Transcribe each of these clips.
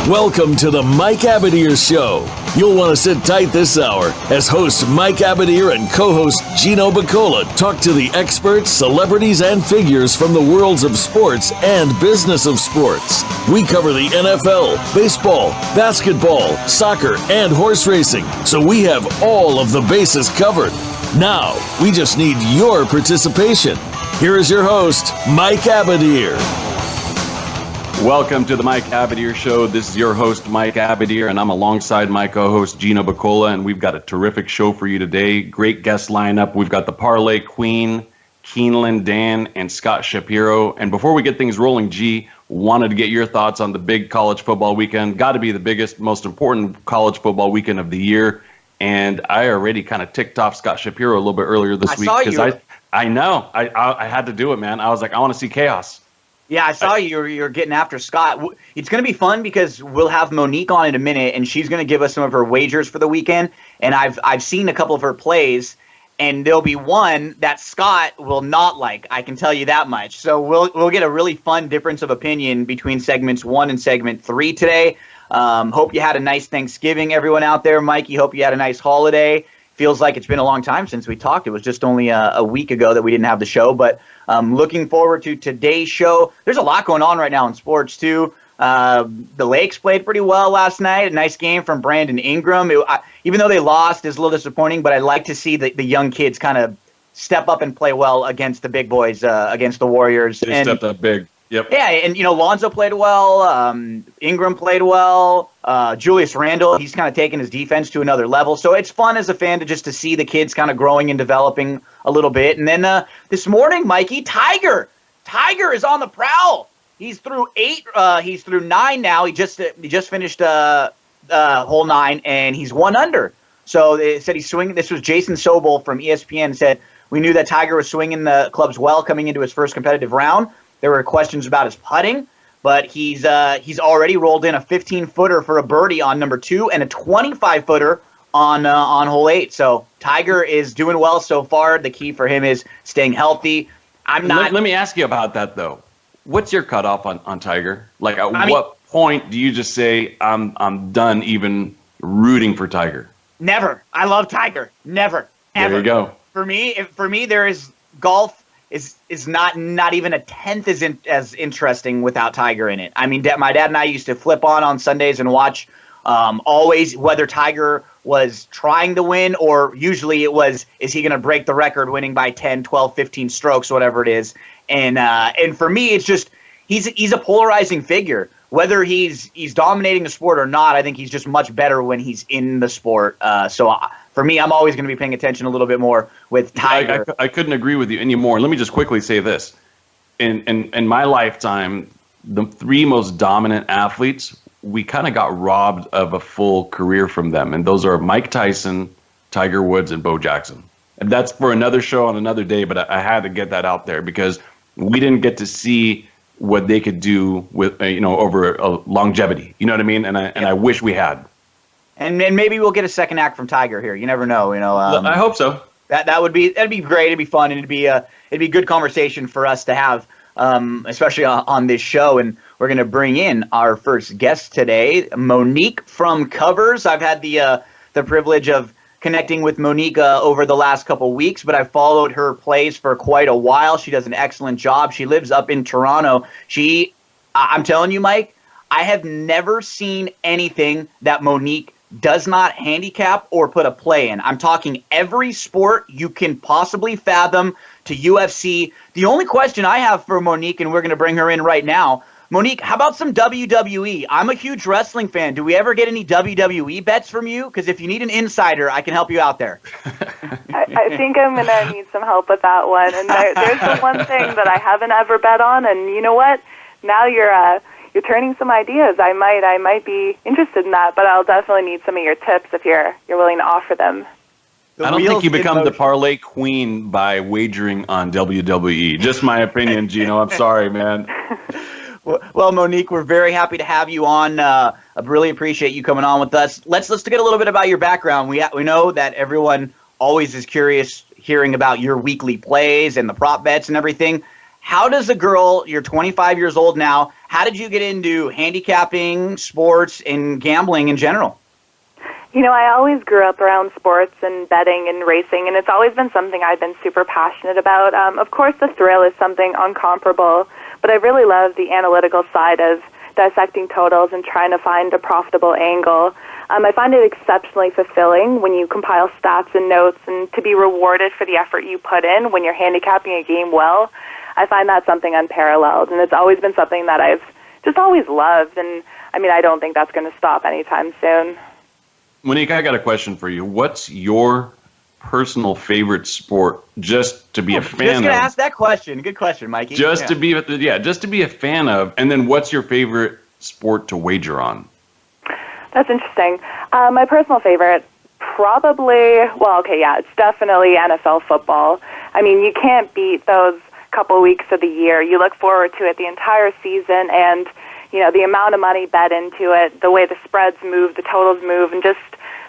Welcome to the Mike Abadir Show. You'll want to sit tight this hour as host Mike Abadir and co-host Gino Bacola talk to the experts, celebrities, and figures from the worlds of sports and business of sports. We cover the NFL, baseball, basketball, soccer, and horse racing, so we have all of the bases covered. Now, we just need your participation. Here is your host, Mike Abadir. Welcome to the Mike Abadir Show. This is your host, Mike Abadir, and I'm alongside my co-host, Gino Bacola, and we've got a terrific show for you today. Great guest lineup. We've got the Parlay Queen, Keeneland Dan, and Scott Shapiro. And before we get things rolling, G, wanted to get your thoughts on the big college football weekend. Got to be the biggest, most important college football weekend of the year. And I already kind of ticked off Scott Shapiro a little bit earlier this week because I know I had to do it, man. I was like, I want to see chaos. Yeah, I saw you're getting after Scott. It's going to be fun because we'll have Monique on in a minute, and she's going to give us some of her wagers for the weekend. And I've seen a couple of her plays, and there'll be one that Scott will not like. I can tell you that much. So we'll get a really fun difference of opinion between segments 1 and segment 3 today. Hope you had a nice Thanksgiving, everyone out there. Mikey, hope you had a nice holiday. Feels like it's been a long time since we talked. It was just only a week ago that we didn't have the show, but looking forward to today's show. There's a lot going on right now in sports, too. The Lakes played pretty well last night. A nice game from Brandon Ingram. Even though they lost, it's a little disappointing, but I like to see the young kids kind of step up and play well against the big boys, against the Warriors. They stepped up big. Yep. Yeah, and, Lonzo played well. Ingram played well. Julius Randle, he's kind of taken his defense to another level. So it's fun as a fan to see the kids kind of growing and developing a little bit. And then this morning, Mikey, Tiger is on the prowl. He's through 8. He's through 9 now. He just finished hole 9, and he's 1 under. So they said he's swinging. This was Jason Sobel from ESPN said, we knew that Tiger was swinging the clubs well coming into his first competitive round. There were questions about his putting, but he's already rolled in a 15-footer for a birdie on number 2 and a 25-footer on hole 8. So Tiger is doing well so far. The key for him is staying healthy. Let me ask you about that though. What's your cutoff on Tiger? Like what point do you just say I'm done even rooting for Tiger? Never. I love Tiger. Never. Ever. There you go. For me, there is golf. Is not even a tenth as interesting without Tiger in it. I mean, my dad and I used to flip on Sundays and watch always whether Tiger was trying to win or usually it was, is he going to break the record winning by 10, 12, 15 strokes, whatever it is. And for me, it's just he's a polarizing figure. Whether he's dominating the sport or not, I think he's just much better when he's in the sport. For me, I'm always going to be paying attention a little bit more with Tiger. I couldn't agree with you anymore. Let me just quickly say this. In my lifetime, the 3 most dominant athletes, we kind of got robbed of a full career from them. And those are Mike Tyson, Tiger Woods, and Bo Jackson. And that's for another show on another day, but I had to get that out there because we didn't get to see what they could do with over a longevity. You know what I mean? And I wish we had. And maybe we'll get a second act from Tiger here. You never know. I hope so. That'd be great. It'd be fun, and it'd be good conversation for us to have, especially on this show. And we're gonna bring in our first guest today, Monique from Covers. I've had the privilege of connecting with Monique over the last couple weeks, but I've followed her plays for quite a while. She does an excellent job. She lives up in Toronto. I'm telling you, Mike, I have never seen anything that Monique does not handicap or put a play in. I'm talking every sport you can possibly fathom to UFC. The only question I have for Monique, and we're going to bring her in right now, Monique, how about some WWE? I'm a huge wrestling fan. Do we ever get any WWE bets from you? Because if you need an insider, I can help you out there. I think I'm going to need some help with that one. And there's the one thing that I haven't ever bet on. And you know what? Now you're turning some ideas. I might be interested in that, but I'll definitely need some of your tips if you're willing to offer them. I don't think you become the parlay queen by wagering on WWE. Just my opinion, Gino. I'm sorry, man. Well, Monique, we're very happy to have you on. I really appreciate you coming on with us. Let's get a little bit about your background. We know that everyone always is curious hearing about your weekly plays and the prop bets and everything. How does a girl, you're 25 years old now, how did you get into handicapping, sports, and gambling in general? I always grew up around sports and betting and racing, and it's always been something I've been super passionate about. Of course, the thrill is something incomparable, but I really love the analytical side of dissecting totals and trying to find a profitable angle. I find it exceptionally fulfilling when you compile stats and notes and to be rewarded for the effort you put in when you're handicapping a game well. I find that something unparalleled, and it's always been something that I've just always loved, and I don't think that's going to stop anytime soon. Monique, I got a question for you. What's your personal favorite sport just to be a fan of? Just going to ask that question. Good question, Mikey. Just to be a fan of, and then what's your favorite sport to wager on? That's interesting. My personal favorite, it's definitely NFL football. You can't beat those couple weeks of the year. You look forward to it the entire season, and the amount of money bet into it, the way the spreads move, the totals move, and just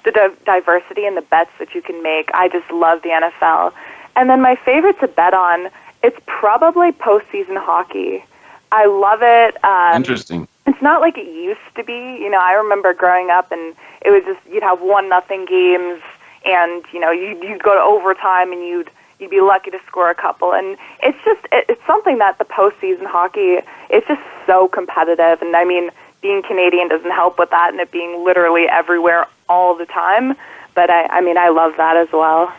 the diversity in the bets that you can make. I just love the NFL. And then my favorite to bet on, it's probably postseason hockey. I love it. Interesting. It's not like it used to be. I remember growing up, and it was just you'd have 1-0 games, and you'd go to overtime, and you'd be lucky to score a couple. And it's something that the postseason hockey, it's just so competitive. And being Canadian doesn't help with that, and it being literally everywhere all the time. But I love that as well.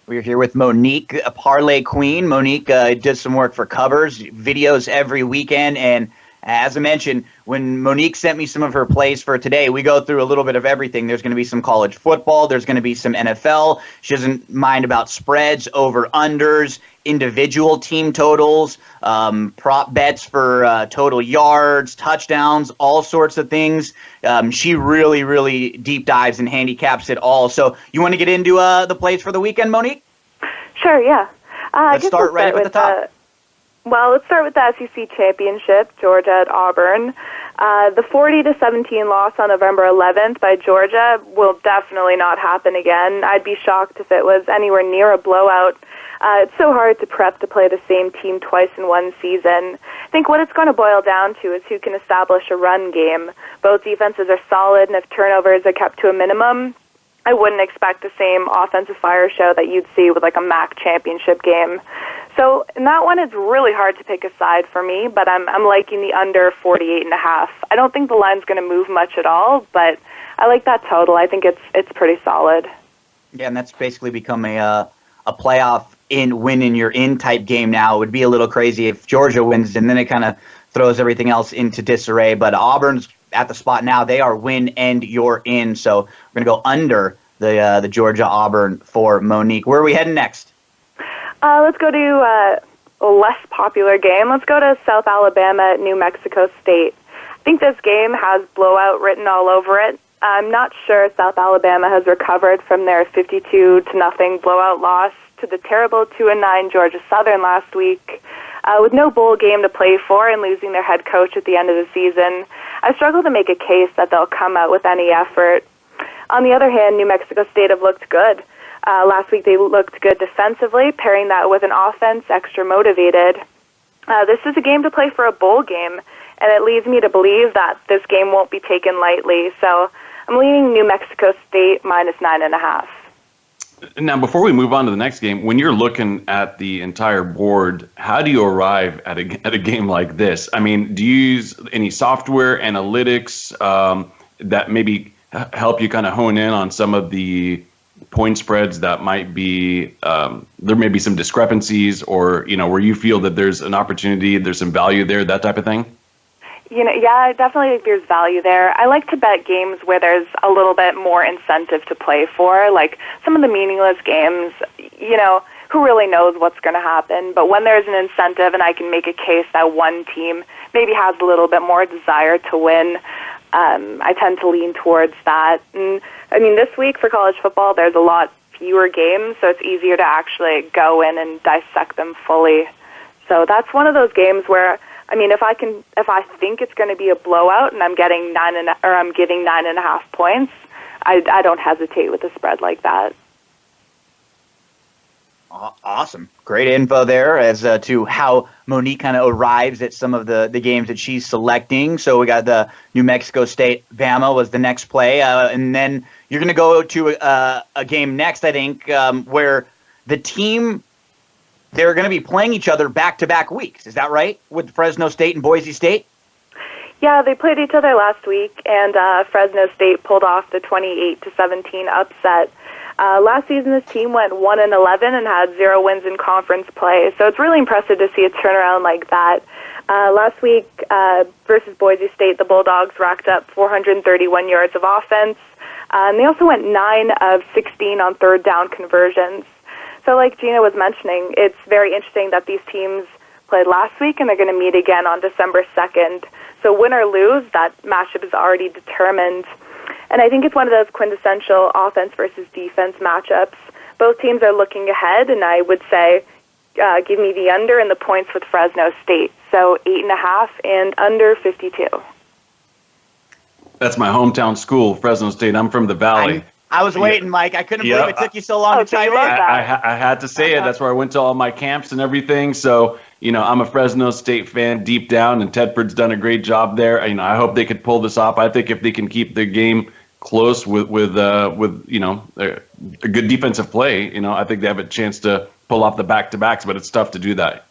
We're here with Monique, a Parlay Queen. Monique did some work for Covers, videos every weekend, and as I mentioned, when Monique sent me some of her plays for today, we go through a little bit of everything. There's going to be some college football. There's going to be some NFL. She doesn't mind about spreads, over-unders, individual team totals, prop bets for total yards, touchdowns, all sorts of things. She really, really deep dives and handicaps it all. So you want to get into the plays for the weekend, Monique? Sure, yeah. Let's start right up at the top. Let's start with the SEC Championship, Georgia at Auburn. The 40-17 loss on November 11th by Georgia will definitely not happen again. I'd be shocked if it was anywhere near a blowout. It's so hard to prep to play the same team twice in one season. I think what it's going to boil down to is who can establish a run game. Both defenses are solid, and if turnovers are kept to a minimum, I wouldn't expect the same offensive fire show that you'd see with like a MAC championship game. So in that one, it's really hard to pick a side for me, but I'm liking the under 48.5. I don't think the line's going to move much at all, but I like that total. I think it's pretty solid. Yeah, and that's basically become a playoff win and you're in type game now. It would be a little crazy if Georgia wins, and then it kind of throws everything else into disarray. But Auburn's at the spot now. They are win and you're in. So we're going to go under the Georgia Auburn for Monique. Where are we heading next? Let's go to a less popular game. Let's go to South Alabama at New Mexico State. I think this game has blowout written all over it. I'm not sure South Alabama has recovered from their 52-0 blowout loss to the terrible 2-9 Georgia Southern last week. With no bowl game to play for and losing their head coach at the end of the season, I struggle to make a case that they'll come out with any effort. On the other hand, New Mexico State have looked good. Last week they looked good defensively, pairing that with an offense extra motivated. This is a game to play for a bowl game, and it leads me to believe that this game won't be taken lightly. So I'm leaning New Mexico State minus 9.5. Now, before we move on to the next game, when you're looking at the entire board, how do you arrive at a game like this? I mean, do you use any software, analytics that maybe help you kind of hone in on some of the point spreads that might be there may be some discrepancies, or where you feel that there's an opportunity, there's some value there, that type of thing? Yeah, I definitely think there's value there. I like to bet games where there's a little bit more incentive to play for, like some of the meaningless games, who really knows what's going to happen. But when there's an incentive and I can make a case that one team maybe has a little bit more desire to win, I tend to lean towards that. And this week for college football, there's a lot fewer games, so it's easier to actually go in and dissect them fully. So that's one of those games where, if I think it's going to be a blowout and I'm giving 9.5 points, I don't hesitate with a spread like that. Awesome. Great info there as to how Monique kind of arrives at some of the games that she's selecting. So we got the New Mexico State Bama was the next play. And then you're going to go to a game next, I think, where the team, they're going to be playing each other back-to-back weeks. Is that right? With Fresno State and Boise State? Yeah, they played each other last week, and Fresno State pulled off the 28-17 upset. Last season, this team went 1-11 and had 0 wins in conference play, so it's really impressive to see a turnaround like that. Last week versus Boise State, the Bulldogs racked up 431 yards of offense, and they also went 9 of 16 on third down conversions. So like Gina was mentioning, it's very interesting that these teams played last week, and they're going to meet again on December 2nd. So win or lose, that matchup is already determined. And I think it's one of those quintessential offense versus defense matchups. Both teams are looking ahead, and I would say give me the under and the points with Fresno State. So 8.5 and under 52. That's my hometown school, Fresno State. I'm from the Valley. I was waiting, Mike. I couldn't believe it took you so long to chime in. I had to say it. That's where I went to all my camps and everything. So, I'm a Fresno State fan deep down, and Tedford's done a great job there. I hope they could pull this off. I think if they can keep the game close with a good defensive play, I think they have a chance to pull off the back-to-backs, but it's tough to do that.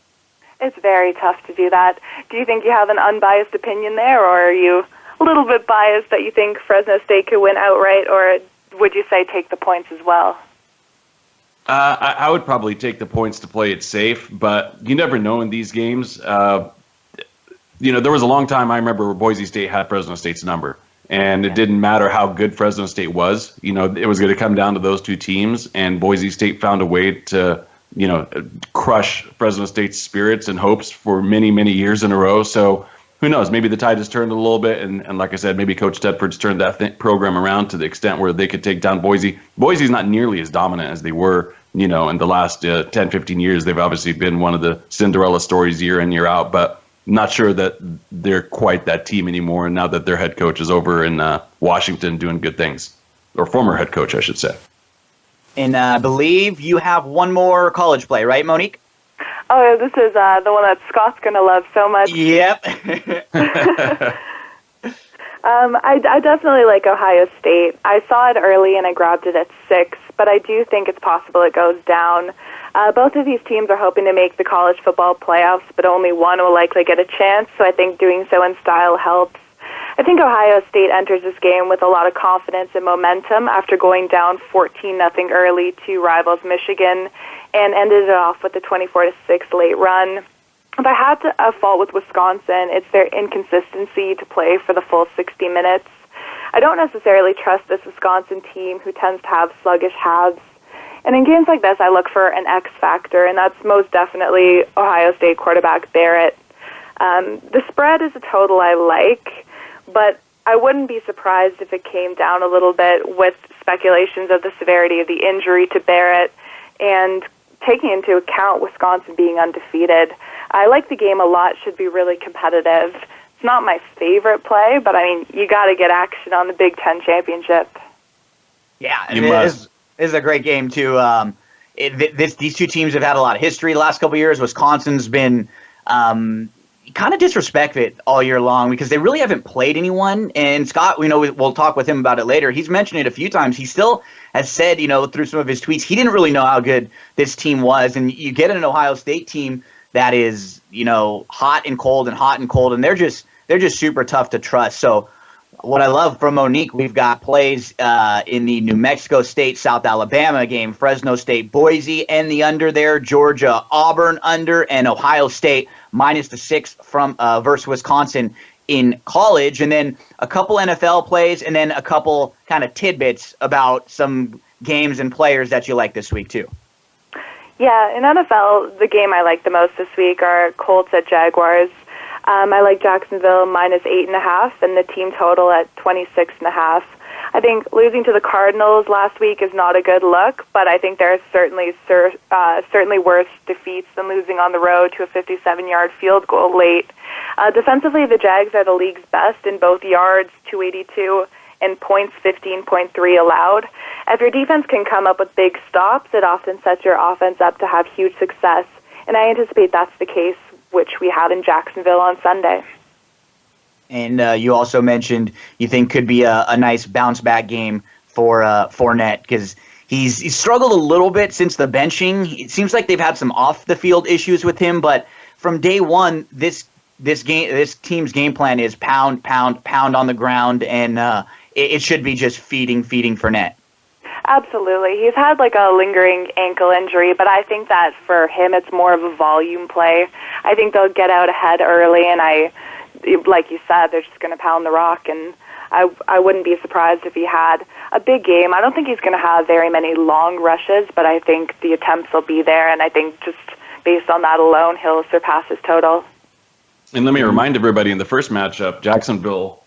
It's very tough to do that. Do you think you have an unbiased opinion there, or are you a little bit biased that you think Fresno State could win outright, or would you say take the points as well? I would probably take the points to play it safe, but you never know in these games. There was a long time I remember where Boise State had Fresno State's number, and it didn't matter how good Fresno State was. It was going to come down to those two teams, and Boise State found a way to, crush Fresno State's spirits and hopes for many, many years in a row. So who knows? Maybe the tide has turned a little bit, and like I said, maybe Coach Tedford's turned that program around to the extent where they could take down Boise. Boise's not nearly as dominant as they were, in the last 10, 15 years. They've obviously been one of the Cinderella stories year in, year out, but not sure that they're quite that team anymore now that their head coach is over in Washington doing good things, or former head coach, I should say. And I believe you have one more college play, right, Monique? Oh, this is the one that Scott's going to love so much. Yep. I definitely like Ohio State. I saw it early and I grabbed it at 6, but I do think it's possible it goes down. Both of these teams are hoping to make the college football playoffs, but only one will likely get a chance, so I think doing so in style helps. I think Ohio State enters this game with a lot of confidence and momentum after going down 14-0 early to rivals Michigan and ended it off with a 24-6 late run. If I had to fault with Wisconsin, it's their inconsistency to play for the full 60 minutes. I don't necessarily trust this Wisconsin team who tends to have sluggish halves. And in games like this, I look for an X factor, and that's most definitely Ohio State quarterback Barrett. The spread is a total I like, but I wouldn't be surprised if it came down a little bit with speculations of the severity of the injury to Barrett and taking into account Wisconsin being undefeated. I like the game a lot. Should be really competitive. It's not my favorite play, but you got to get action on the Big Ten championship. Yeah, it is a great game too. These two teams have had a lot of history the last couple of years. Wisconsin's been kind of disrespected all year long because they really haven't played anyone. And Scott, we'll talk with him about it later. He's mentioned it a few times. He still has said, through some of his tweets, he didn't really know how good this team was. And you get an Ohio State team that is, hot and cold, and they're just super tough to trust. So what I love from Monique, we've got plays in the New Mexico State, South Alabama game, Fresno State, Boise, and the under there, Georgia, Auburn under, and Ohio State minus the 6 from versus Wisconsin in college. And then a couple NFL plays, and then a couple kind of tidbits about some games and players that you like this week too. Yeah, in NFL, the game I like the most this week are Colts at Jaguars. I like Jacksonville minus 8.5 and the team total at 26.5. I think losing to the Cardinals last week is not a good look, but I think there are certainly worse defeats than losing on the road to a 57-yard field goal late. Defensively, the Jags are the league's best in both yards, 282, and points 15.3 allowed. If your defense can come up with big stops, it often sets your offense up to have huge success. And I anticipate that's the case, which we have in Jacksonville on Sunday. And you also mentioned you think could be a nice bounce-back game for Fournette, because he's struggled a little bit since the benching. It seems like they've had some off-the-field issues with him, but from day one, this team's game plan is pound on the ground, and it should be just feeding Fournette. Absolutely. He's had like a lingering ankle injury, but I think that for him it's more of a volume play. I think they'll get out ahead early, and like you said, they're just going to pound the rock, and I wouldn't be surprised if he had a big game. I don't think he's going to have very many long rushes, but I think the attempts will be there, and I think just based on that alone, he'll surpass his total. And let me remind everybody, in the first matchup, Jacksonville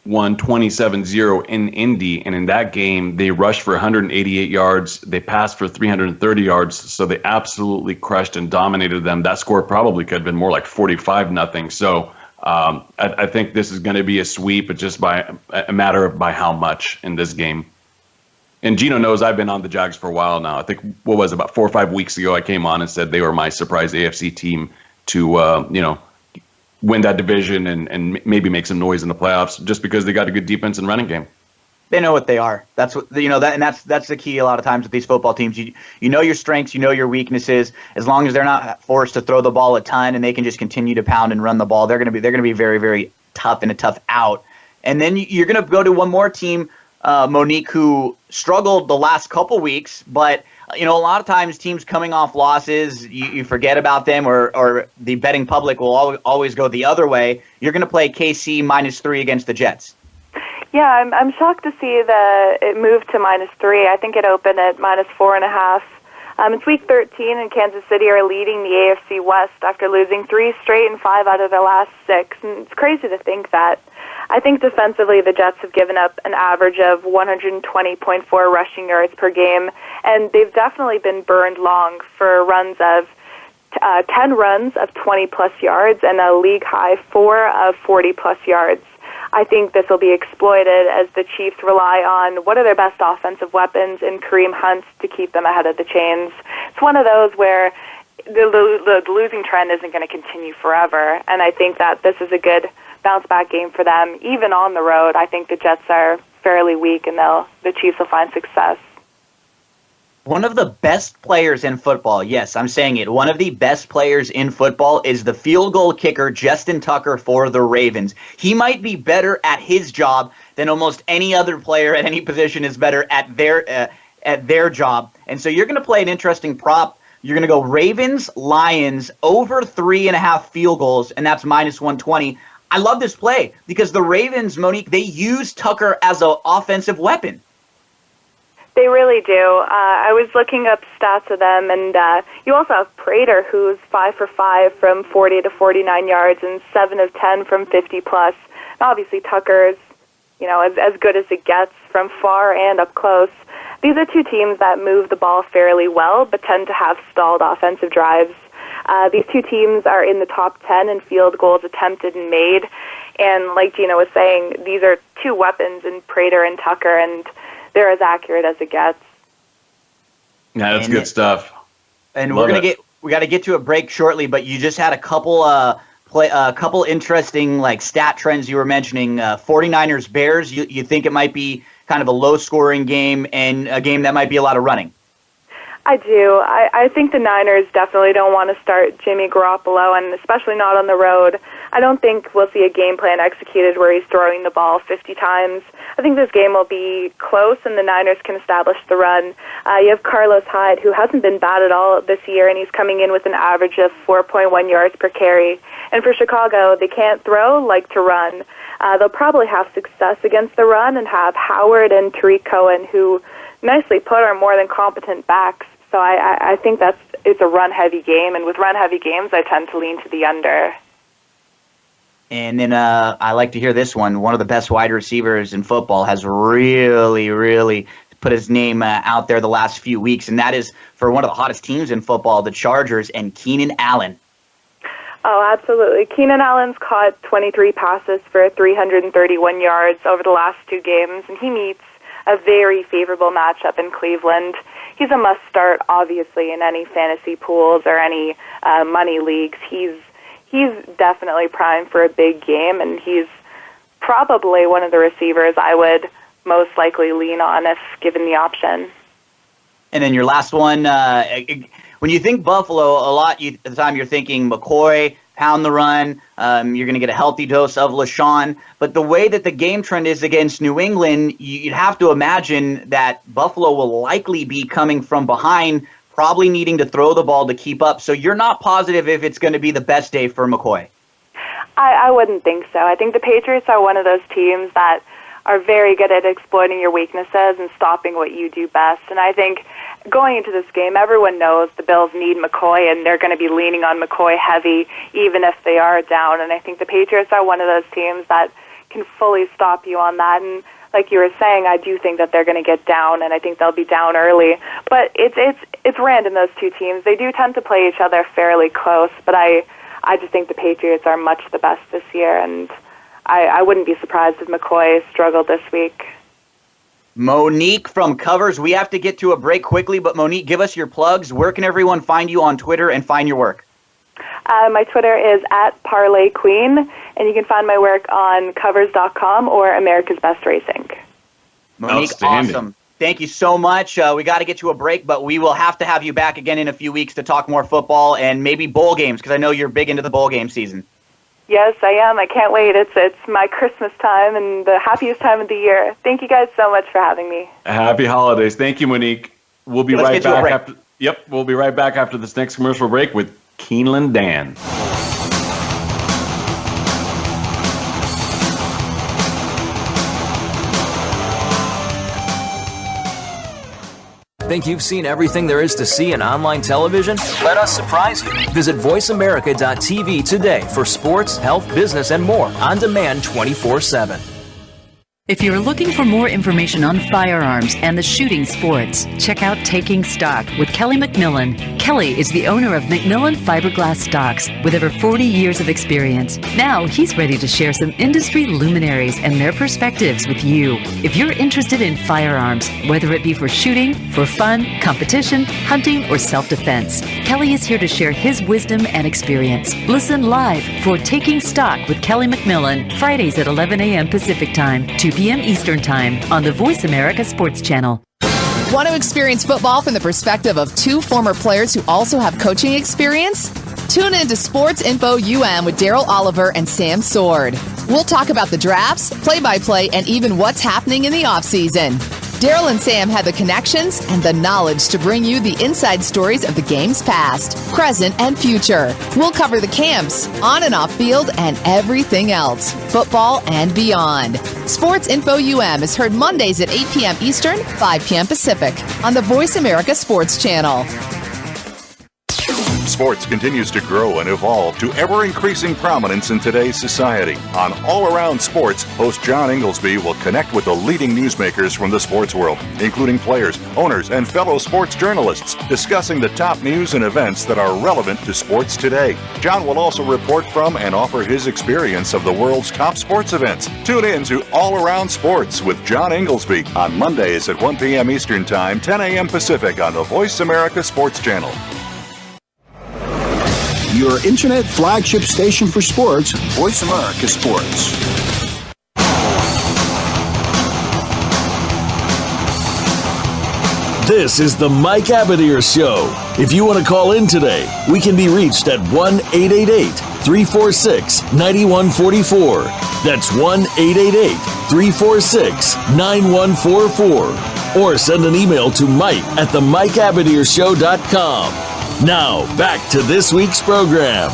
won 27-0 in Indy, and in that game, they rushed for 188 yards. They passed for 330 yards, so they absolutely crushed and dominated them. That score probably could have been more like 45-0. So I think this is going to be a sweep, but just by a matter of by how much in this game. And Gino knows I've been on the Jags for a while now. I think, about 4 or 5 weeks ago, I came on and said they were my surprise AFC team to, win that division and maybe make some noise in the playoffs, just because they got a good defense and running game. They know what they are. That's what that's the key a lot of times with these football teams. You know your strengths, you know your weaknesses. As long as they're not forced to throw the ball a ton and they can just continue to pound and run the ball, they're going to be very, very tough and a tough out. And then you're going to go to one more team, Monique, who struggled the last couple weeks, but a lot of times teams coming off losses, you forget about them, or the betting public will always go the other way. You're going to play KC -3 against the Jets. Yeah, I'm shocked to see that it moved to -3. I think it opened at -4.5. It's week 13, and Kansas City are leading the AFC West after losing 3 straight and 5 out of their last 6. And it's crazy to think that. I think defensively the Jets have given up an average of 120.4 rushing yards per game, and they've definitely been burned long for runs of 10 runs of 20-plus yards and a league-high 4 of 40-plus yards. I think this will be exploited as the Chiefs rely on what are their best offensive weapons in Kareem Hunt to keep them ahead of the chains. It's one of those where the losing trend isn't going to continue forever, and I think that this is a good bounce-back game for them. Even on the road, I think the Jets are fairly weak, and the Chiefs will find success. One of the best players in football, yes, I'm saying it, one of the best players in football is the field goal kicker, Justin Tucker, for the Ravens. He might be better at his job than almost any other player at any position is better at their job. And so you're going to play an interesting prop. You're going to go Ravens, Lions, over 3.5 field goals, and that's -120. I love this play because the Ravens, Monique, they use Tucker as an offensive weapon. They really do. I was looking up stats of them, and you also have Prater, who's 5 for 5 from 40 to 49 yards and 7 of 10 from 50-plus. Obviously, Tucker's, as good as it gets from far and up close. These are two teams that move the ball fairly well, but tend to have stalled offensive drives. These two teams are in the top 10 in field goals attempted and made. And like Gina was saying, these are two weapons in Prater and Tucker, and they're as accurate as it gets. Yeah, that's good stuff. And we got to get to a break shortly, but you just had a couple interesting stat trends you were mentioning. 49ers Bears, you think it might be kind of a low scoring game and a game that might be a lot of running. I do. I think the Niners definitely don't want to start Jimmy Garoppolo, and especially not on the road. I don't think we'll see a game plan executed where he's throwing the ball 50 times. I think this game will be close, and the Niners can establish the run. You have Carlos Hyde, who hasn't been bad at all this year, and he's coming in with an average of 4.1 yards per carry. And for Chicago, they can't throw, like to run. They'll probably have success against the run and have Howard and Tariq Cohen, who nicely put are more than competent backs. So I think it's a run-heavy game, and with run-heavy games, I tend to lean to the under. And then I like to hear this one. One of the best wide receivers in football has really, really put his name out there the last few weeks, and that is for one of the hottest teams in football, the Chargers, and Keenan Allen. Oh, absolutely. Keenan Allen's caught 23 passes for 331 yards over the last 2 games, and he meets a very favorable matchup in Cleveland. He's a must-start, obviously, in any fantasy pools or any money leagues. He's definitely primed for a big game, and he's probably one of the receivers I would most likely lean on if given the option. And then your last one, when you think Buffalo, a lot at the time you're thinking McCoy, pound the run, you're going to get a healthy dose of LaShawn. But the way that the game trend is against New England, you'd have to imagine that Buffalo will likely be coming from behind, probably needing to throw the ball to keep up. So you're not positive if it's going to be the best day for McCoy. I wouldn't think so. I think the Patriots are one of those teams that are very good at exploiting your weaknesses and stopping what you do best. And I think going into this game, everyone knows the Bills need McCoy, and they're going to be leaning on McCoy heavy, even if they are down. And I think the Patriots are one of those teams that can fully stop you on that. And like you were saying, I do think that they're going to get down, and I think they'll be down early. But it's random, those two teams. They do tend to play each other fairly close, but I just think the Patriots are much the best this year, and I wouldn't be surprised if McCoy struggled this week. Monique from Covers, we have to get to a break quickly, but Monique, give us your plugs. Where can everyone find you on Twitter and find your work? My Twitter is @Parlay Queen, and you can find my work on covers.com or America's Best Racing. Monique, awesome. Thank you so much. We got to get to a break, but we will have to have you back again in a few weeks to talk more football and maybe bowl games, because I know you're big into the bowl game season. Yes, I am. I can't wait. It's my Christmas time and the happiest time of the year. Thank you guys so much for having me. Happy holidays. Thank you, Monique. We'll be right back after. Yep, we'll be right back after this next commercial break with Keeneland Dan. Think you've seen everything there is to see in online television? Let us surprise you. Visit voiceamerica.tv today for sports, health, business, and more on demand 24/7. If you're looking for more information on firearms and the shooting sports, check out Taking Stock with Kelly McMillan. Kelly is the owner of McMillan Fiberglass Stocks with over 40 years of experience. Now he's ready to share some industry luminaries and their perspectives with you. If you're interested in firearms, whether it be for shooting, for fun, competition, hunting, or self-defense, Kelly is here to share his wisdom and experience. Listen live for Taking Stock with Kelly McMillan, Fridays at 11 a.m. Pacific Time, 2 p.m. Eastern Time on the Voice America Sports Channel. Want to experience football from the perspective of 2 former players who also have coaching experience? Tune in to Sports Info UM with Daryl Oliver and Sam Sword. We'll talk about the drafts, play-by-play, and even what's happening in the offseason. Daryl and Sam have the connections and the knowledge to bring you the inside stories of the game's past, present, and future. We'll cover the camps, on and off field, and everything else, football and beyond. Sports Info UM is heard Mondays at 8 p.m. Eastern, 5 p.m. Pacific on the Voice America Sports Channel. Sports continues to grow and evolve to ever-increasing prominence in today's society. On All Around Sports, host John Inglesby will connect with the leading newsmakers from the sports world, including players, owners, and fellow sports journalists, discussing the top news and events that are relevant to sports today. John will also report from and offer his experience of the world's top sports events. Tune in to All Around Sports with John Inglesby on Mondays at 1 p.m. Eastern Time, 10 a.m. Pacific on the Voice America Sports Channel. Your internet flagship station for sports, Voice America Sports. This is the Mike Abadir Show. If you want to call in today, we can be reached at 1-888-346-9144. That's 1-888-346-9144. Or send an email to mike@themikeabadirshow.com. Now, back to this week's program.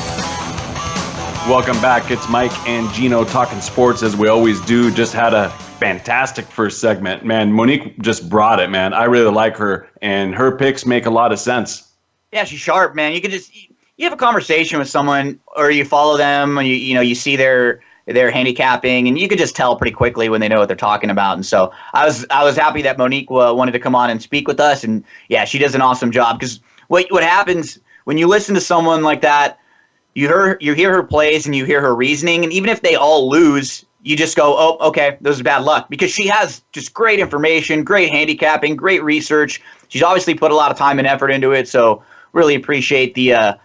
Welcome back. It's Mike and Gino talking sports as we always do. Just had a fantastic first segment. Man, Monique just brought it, man. I really like her, and her picks make a lot of sense. Yeah, she's sharp, man. You have a conversation with someone, or you follow them, and you see their handicapping, and you could just tell pretty quickly when they know what they're talking about. And so I was happy that Monique wanted to come on and speak with us, and yeah, she does an awesome job, because what happens when you listen to someone like that, you hear her plays and you hear her reasoning, and even if they all lose, you just go, oh, okay, this is bad luck, because she has just great information, great handicapping, great research. She's obviously put a lot of time and effort into it, so really appreciate the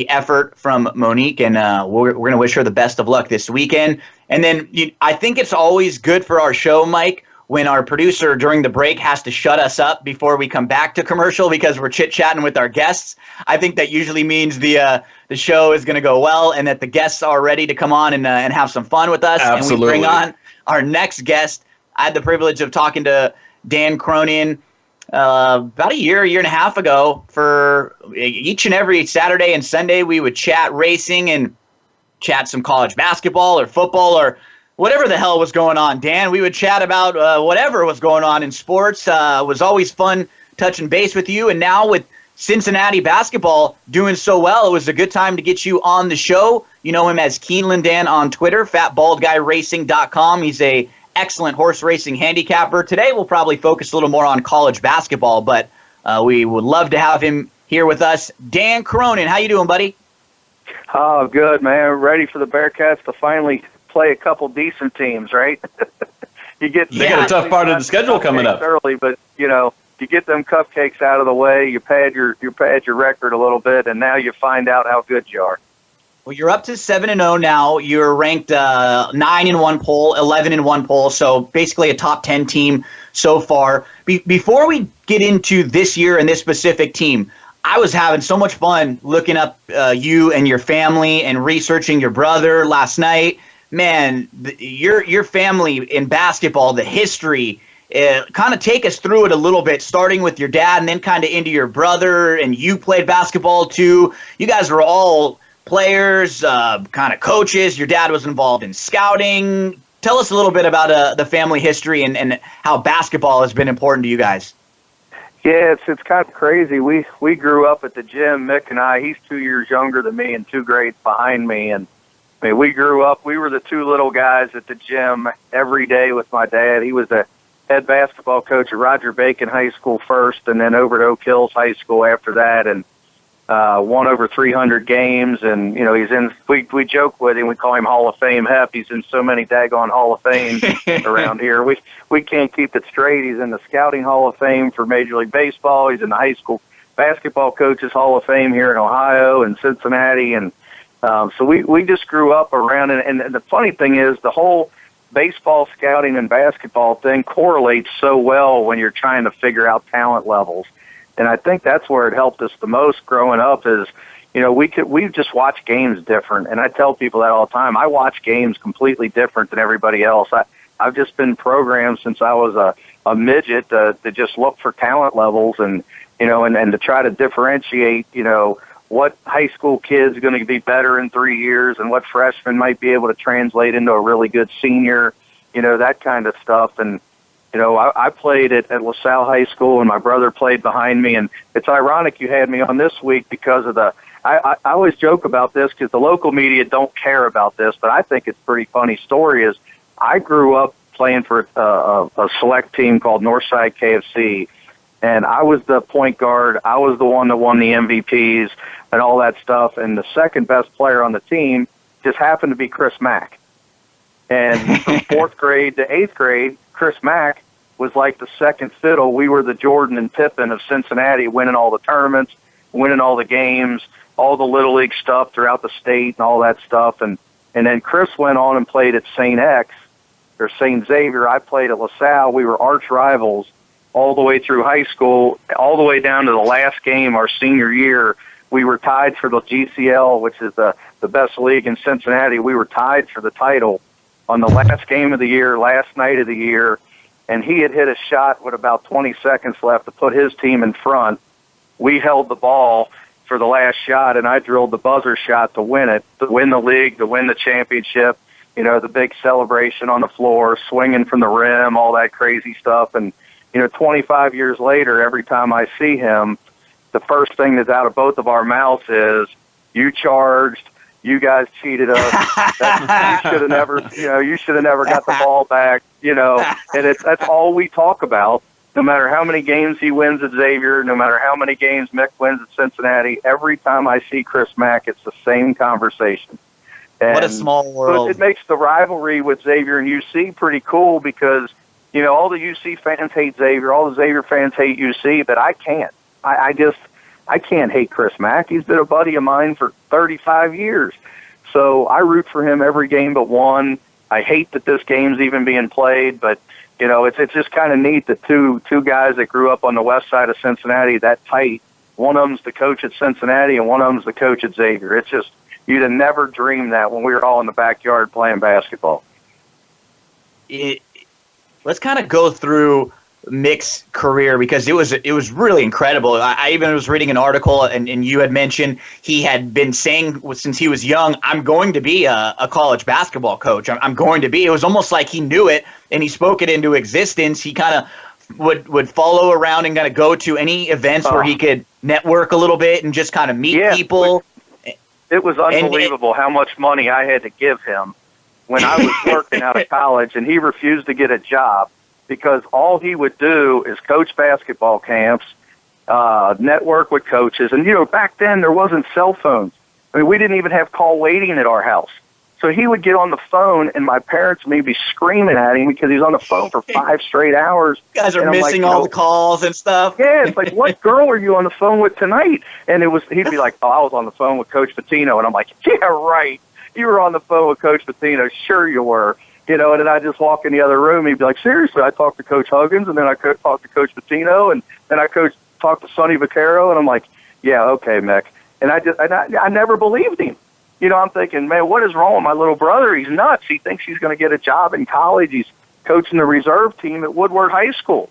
effort from Monique, and we're going to wish her the best of luck this weekend. And then I think it's always good for our show, Mike, when our producer during the break has to shut us up before we come back to commercial because we're chit-chatting with our guests. I think that usually means the show is going to go well and that the guests are ready to come on and have some fun with us. Absolutely. And we bring on our next guest. I had the privilege of talking to Dan Cronin about a year and a half ago. For each and every Saturday and Sunday, we would chat racing and chat some college basketball or football or whatever the hell was going on, Dan. We would chat about whatever was going on in sports. It was always fun touching base with you. And now with Cincinnati basketball doing so well, it was a good time to get you on the show. You know him as Keeneland Dan on Twitter, fatbaldguyracing.com. He's a excellent horse racing handicapper. Today we'll probably focus a little more on college basketball, but we would love to have him here with us. Dan Cronin, how you doing, buddy? Oh, good, man. Ready for the Bearcats to finally play a couple decent teams, right? They got a tough part of the schedule coming up early, but you get them cupcakes out of the way, you pad your record a little bit, and now you find out how good you are. Well, you're up to 7-0 now. You're ranked 9 in one poll, 11 in one poll, so basically a top 10 team so far. Before we get into this year and this specific team, I was having so much fun looking up you and your family and researching your brother last night. Man, your family in basketball, the history, kind of take us through it a little bit, starting with your dad and then kind of into your brother, and you played basketball too. You guys were all players, kind of coaches. Your dad was involved in scouting. Tell us a little bit about the family history and how basketball has been important to you guys. Yeah, it's kind of crazy. We grew up at the gym, Mick and I. He's 2 years younger than me and 2 grades behind me, and I mean, we grew up, we were the 2 little guys at the gym every day with my dad. He was the head basketball coach at Roger Bacon High School first, and then over at Oak Hills High School after that, and won over 300 games. And, he's in, we joke with him, we call him Hall of Fame Hep. He's in so many daggone Hall of Fames around here. We can't keep it straight. He's in the Scouting Hall of Fame for Major League Baseball. He's in the High School Basketball Coaches Hall of Fame here in Ohio and Cincinnati, and so we just grew up around it. And the funny thing is the whole baseball scouting and basketball thing correlates so well when you're trying to figure out talent levels. And I think that's where it helped us the most growing up is, we just watch games different. And I tell people that all the time. I watch games completely different than everybody else. I've just been programmed since I was a midget to just look for talent levels and to try to differentiate, what high school kid's going to be better in 3 years and what freshman might be able to translate into a really good senior, that kind of stuff. And, I played at LaSalle High School and my brother played behind me. And it's ironic you had me on this week because of I always joke about this because the local media don't care about this, but I think it's a pretty funny story is I grew up playing for a select team called Northside KFC. And I was the point guard. I was the one that won the MVPs and all that stuff. And the second best player on the team just happened to be Chris Mack. And from 4th grade to 8th grade, Chris Mack was like the second fiddle. We were the Jordan and Pippen of Cincinnati, winning all the tournaments, winning all the games, all the Little League stuff throughout the state and all that stuff. And then Chris went on and played at St. X or St. Xavier. I played at LaSalle. We were arch rivals all the way through high school, all the way down to the last game our senior year. We were tied for the GCL, which is the best league in Cincinnati. We were tied for the title on the last game of the year, last night of the year, and he had hit a shot with about 20 seconds left to put his team in front. We held the ball for the last shot, and I drilled the buzzer shot to win it, to win the league, to win the championship, the big celebration on the floor, swinging from the rim, all that crazy stuff. And 25 years later, every time I see him, the first thing that's out of both of our mouths is, you charged, you guys cheated us, you should have never got the ball back, and that's all we talk about. no matter how many games he wins at Xavier, no matter how many games Mick wins at Cincinnati, every time I see Chris Mack, it's the same conversation. And what a small world. It makes the rivalry with Xavier and UC pretty cool because, you know, all the UC fans hate Xavier, all the Xavier fans hate UC, but I can't. I can't hate Chris Mack. He's been a buddy of mine for 35 years. So I root for him every game but one. I hate that this game's even being played, but, you know, it's just kind of neat that two guys that grew up on the west side of Cincinnati that tight, one of them's the coach at Cincinnati and one of them's the coach at Xavier. It's just, you'd have never dreamed that when we were all in the backyard playing basketball. Let's kind of go through Mick's career because it was really incredible. I even was reading an article and you had mentioned he had been saying since he was young, I'm going to be a college basketball coach. I'm going to be. It was almost like he knew it and he spoke it into existence. He kind of would follow around and kind of go to any events where he could network a little bit and just kind of meet people. It was unbelievable how much money I had to give him when I was working out of college, and he refused to get a job because all he would do is coach basketball camps, network with coaches. And, you know, back then there wasn't cell phones. I mean, we didn't even have call waiting at our house. So he would get on the phone, and my parents may be screaming at him because he's on the phone for 5 straight hours. You guys are missing all the calls and stuff. Yeah, it's like, what girl are you on the phone with tonight? And he'd be like, oh, I was on the phone with Coach Patino. And I'm like, yeah, right. You were on the phone with Coach Patino. Sure you were. You know, and then I just walk in the other room. He'd be like, seriously, I talked to Coach Huggins, and then I talked to Coach Patino, and then I talked to Sonny Vaccaro, and I'm like, yeah, okay, Mick. And I never believed him. You know, I'm thinking, man, what is wrong with my little brother? He's nuts. He thinks he's going to get a job in college. He's coaching the reserve team at Woodward High School.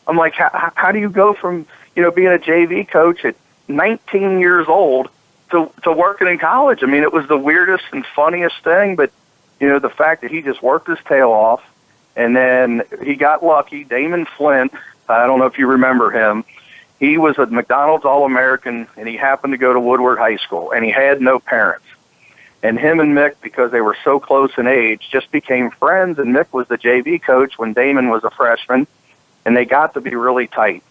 I'm like, how do you go from, you know, being a JV coach at 19 years old to working in college? I mean, it was the weirdest and funniest thing, but, you know, the fact that he just worked his tail off, and then he got lucky. Damon Flint, I don't know if you remember him, he was a McDonald's All-American, and he happened to go to Woodward High School, and he had no parents. And him and Mick, because they were so close in age, just became friends, and Mick was the JV coach when Damon was a freshman, and they got to be really tight.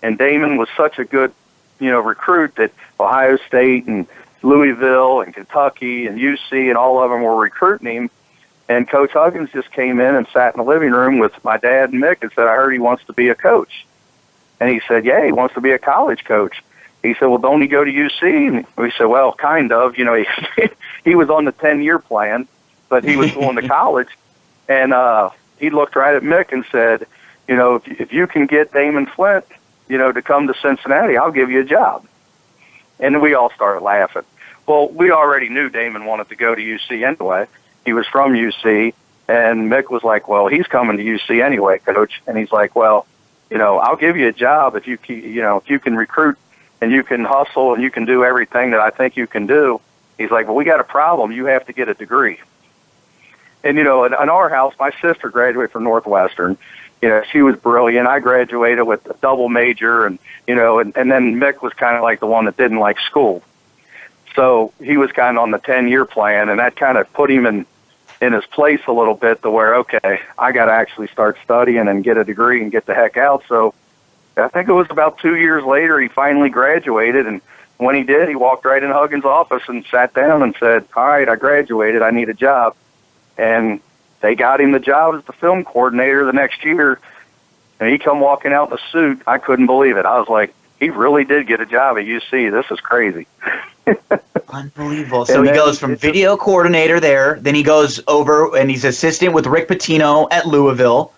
And Damon was such a good, you know, recruit that Ohio State and Louisville and Kentucky and UC and all of them were recruiting him. And Coach Huggins just came in and sat in the living room with my dad and Mick and said, I heard he wants to be a coach. And he said, yeah, he wants to be a college coach. He said, well, don't he go to UC? And we said, well, kind of. You know, he was on the 10-year plan, but he was going to college. And he looked right at Mick and said, you know, if you can get Damon Flint, you know, to come to Cincinnati, I'll give you a job. And we all started laughing. Well, we already knew Damon wanted to go to UC anyway. He was from UC. And Mick was like, well, he's coming to UC anyway, Coach. And he's like, well, you know, I'll give you a job if you can recruit and you can hustle and you can do everything that I think you can do. He's like, well, we got a problem. You have to get a degree. And, you know, in our house, my sister graduated from Northwestern. You know, she was brilliant. I graduated with a double major, and, you know, and then Mick was kind of like the one that didn't like school. So he was kind of on the 10-year plan, and that kind of put him in his place a little bit to where, okay, I got to actually start studying and get a degree and get the heck out. So I think it was about 2 years later he finally graduated, and when he did, he walked right in Huggins' office and sat down and said, all right, I graduated, I need a job. And they got him the job as the film coordinator the next year, and he come walking out in a suit. I couldn't believe it. I was like, he really did get a job at UC. This is crazy. Unbelievable. So he goes from video coordinator there, then he goes over and he's assistant with Rick Pitino at Louisville,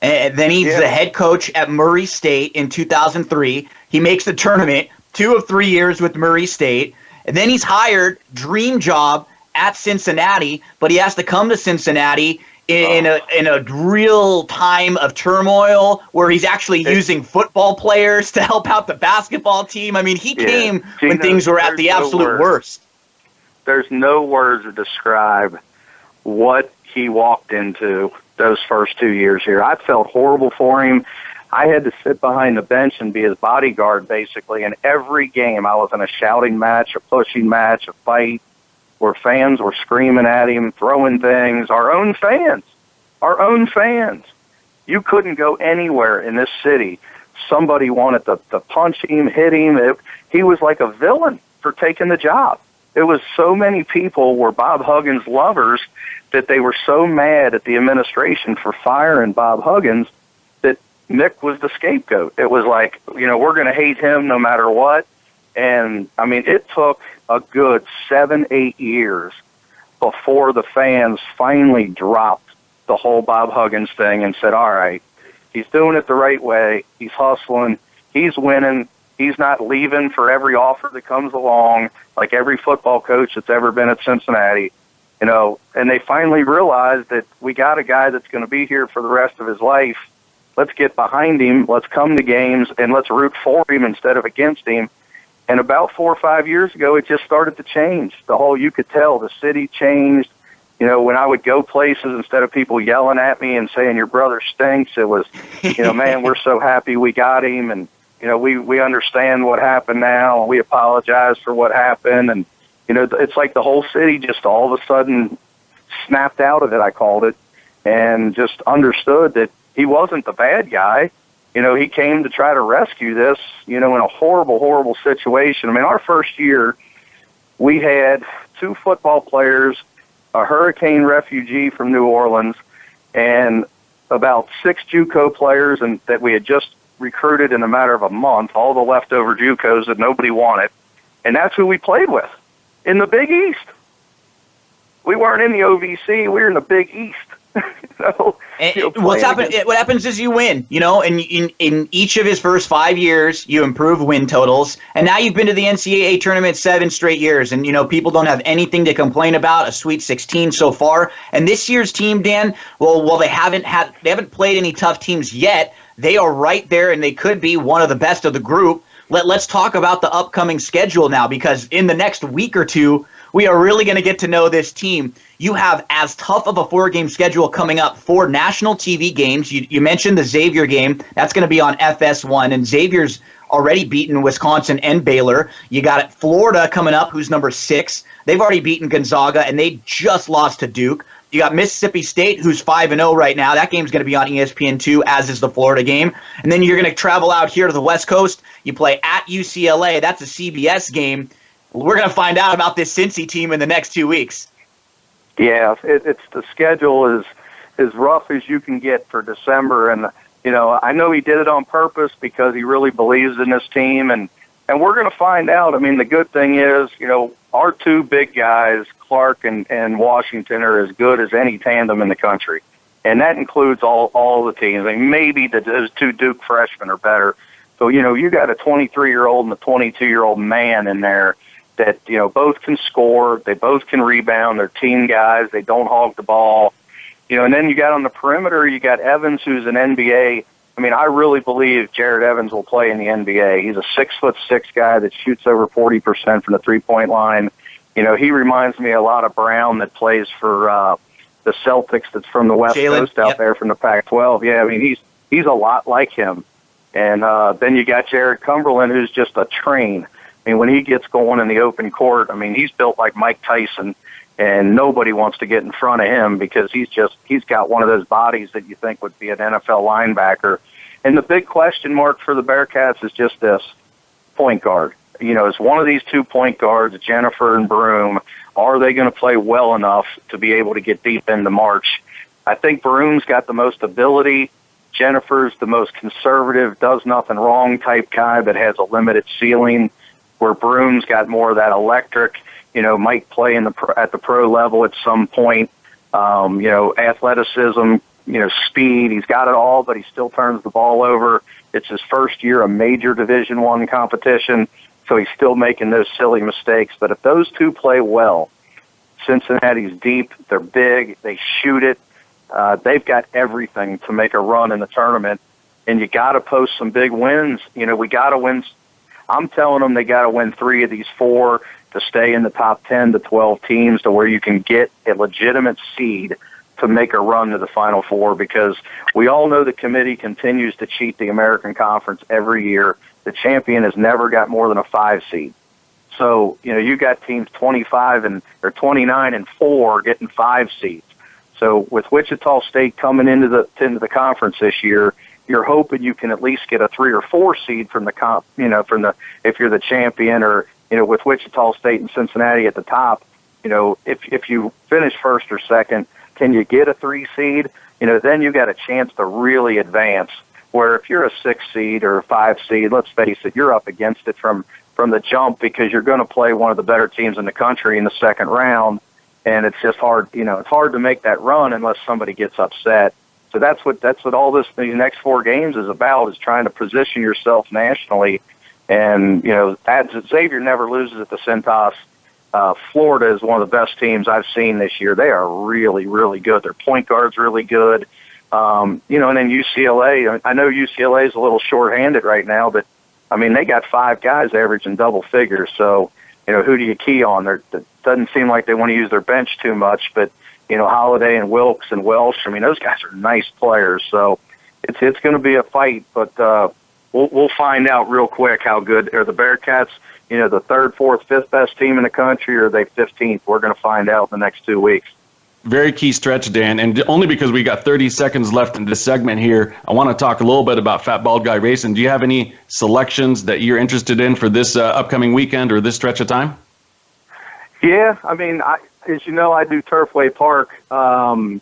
and then he's the head coach at Murray State in 2003. He makes the tournament 2 of 3 years with Murray State, and then he's hired, dream job, at Cincinnati, but he has to come to Cincinnati in a real time of turmoil where he's actually using football players to help out the basketball team. I mean, he came when things were at the absolute worst. There's no words to describe what he walked into those first 2 years here. I felt horrible for him. I had to sit behind the bench and be his bodyguard, basically. In every game, I was in a shouting match, a pushing match, a fight, where fans were screaming at him, throwing things. Our own fans. You couldn't go anywhere in this city. Somebody wanted to punch him, hit him. He was like a villain for taking the job. It was so many people were Bob Huggins lovers that they were so mad at the administration for firing Bob Huggins that Mick was the scapegoat. It was like, we're going to hate him no matter what. And, I mean, it took a good 7-8 years before the fans finally dropped the whole Bob Huggins thing and said, all right, he's doing it the right way. He's hustling. He's winning. He's not leaving for every offer that comes along, like every football coach that's ever been at Cincinnati. And they finally realized that we got a guy that's going to be here for the rest of his life. Let's get behind him. Let's come to games, and let's root for him instead of against him. And about 4 or 5 years ago, it just started to change. You could tell the city changed. When I would go places, instead of people yelling at me and saying, your brother stinks, it was, man, we're so happy we got him. And, we understand what happened now, and we apologize for what happened. And, it's like the whole city just all of a sudden snapped out of it, I called it, and just understood that he wasn't the bad guy. He came to try to rescue this, in a horrible, horrible situation. I mean, our first year, we had 2 football players, a hurricane refugee from New Orleans, and about 6 JUCO players and that we had just recruited in a matter of a month, all the leftover JUCOs that nobody wanted. And that's who we played with in the Big East. We weren't in the OVC. We were in the Big East. What happens is you win, and in each of his first 5 years, you improve win totals. And now you've been to the NCAA tournament 7 straight years. And, people don't have anything to complain about, a Sweet 16 so far. And this year's team, Dan, well, they haven't played any tough teams yet. They are right there, and they could be one of the best of the group. Let's talk about the upcoming schedule now, because in the next week or two, we are really going to get to know this team. You have as tough of a 4-game schedule coming up, 4 national TV games. You mentioned the Xavier game. That's going to be on FS1, and Xavier's already beaten Wisconsin and Baylor. You got Florida coming up, who's number 6. They've already beaten Gonzaga, and they just lost to Duke. You got Mississippi State, who's 5-0 right now. That game's going to be on ESPN2, as is the Florida game. And then you're going to travel out here to the West Coast. You play at UCLA. That's a CBS game. We're going to find out about this Cincy team in the next 2 weeks. Yeah, it's the schedule is as rough as you can get for December. And, I know he did it on purpose because he really believes in this team. And we're going to find out. I mean, the good thing is, our 2 big guys, Clark and Washington, are as good as any tandem in the country. And that includes all the teams. I mean, maybe those 2 Duke freshmen are better. So, you got a 23-year-old and a 22-year-old man in there that, both can score, they both can rebound, they're team guys, they don't hog the ball. And then you got on the perimeter, you got Evans, who's an NBA. I mean, I really believe Jared Evans will play in the NBA. He's a 6'6" guy that shoots over 40% from the 3-point line. He reminds me a lot of Brown that plays for the Celtics that's from the West Coast out there from the Pac-12. Yeah, I mean, he's a lot like him. And then you got Jared Cumberland, who's just a train. I mean, when he gets going in the open court, I mean, he's built like Mike Tyson, and nobody wants to get in front of him because he's got one of those bodies that you think would be an NFL linebacker. And the big question mark for the Bearcats is just this: point guard. Is one of these 2 point guards, Jennifer and Broom, are they going to play well enough to be able to get deep into March? I think Broom's got the most ability. Jennifer's the most conservative, does nothing wrong type guy that has a limited ceiling, where Broom's got more of that electric, might play at the pro level at some point, athleticism, speed. He's got it all, but he still turns the ball over. It's his first year of major Division I competition, so he's still making those silly mistakes. But if those 2 play well, Cincinnati's deep, they're big, they shoot it. They've got everything to make a run in the tournament, and you got to post some big wins. We got to win. I'm telling them they got to win 3 of these 4 to stay in the top 10 to 12 teams, to where you can get a legitimate seed to make a run to the Final Four, because we all know the committee continues to cheat the American Conference every year. The champion has never got more than a 5 seed. So, you got teams 29 and 4 getting 5 seeds. So with Wichita State coming into the conference this year, you're hoping you can at least get a 3 or 4 seed from the if you're the champion, or with Wichita State and Cincinnati at the top. If you finish first or second, can you get a 3 seed? Then you got a chance to really advance. Where if you're a 6 seed or a 5 seed, let's face it, you're up against it from the jump, because you're going to play one of the better teams in the country in the second round, and it's just hard. It's hard to make that run unless somebody gets upset. So that's what all these next 4 games is about, is trying to position yourself nationally. And Xavier never loses at the Cintas. Florida is one of the best teams I've seen this year. They are really, really good. Their point guard's really good. And then UCLA, I know UCLA is a little shorthanded right now, but they got 5 guys averaging double figures. So, who do you key on? It doesn't seem like they want to use their bench too much, but Holiday and Wilkes and Welsh, those guys are nice players. So it's going to be a fight, but we'll find out real quick how good are the Bearcats. The 3rd, 4th, 5th best team in the country, or are they 15th? We're going to find out in the next 2 weeks. Very key stretch, Dan, and only because we got 30 seconds left in this segment here, I want to talk a little bit about Fat Bald Guy Racing. Do you have any selections that you're interested in for this upcoming weekend or this stretch of time? Yeah, as you know, I do Turfway Park, all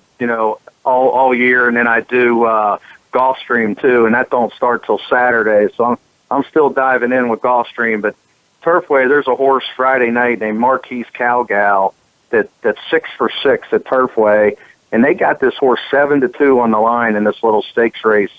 year, and then I do Gulfstream too, and that don't start till Saturday. So I'm still diving in with Gulfstream, but Turfway, there's a horse Friday night named Marquise Cowgal that's 6 for 6 at Turfway, and they got this horse 7-2 on the line in this little stakes race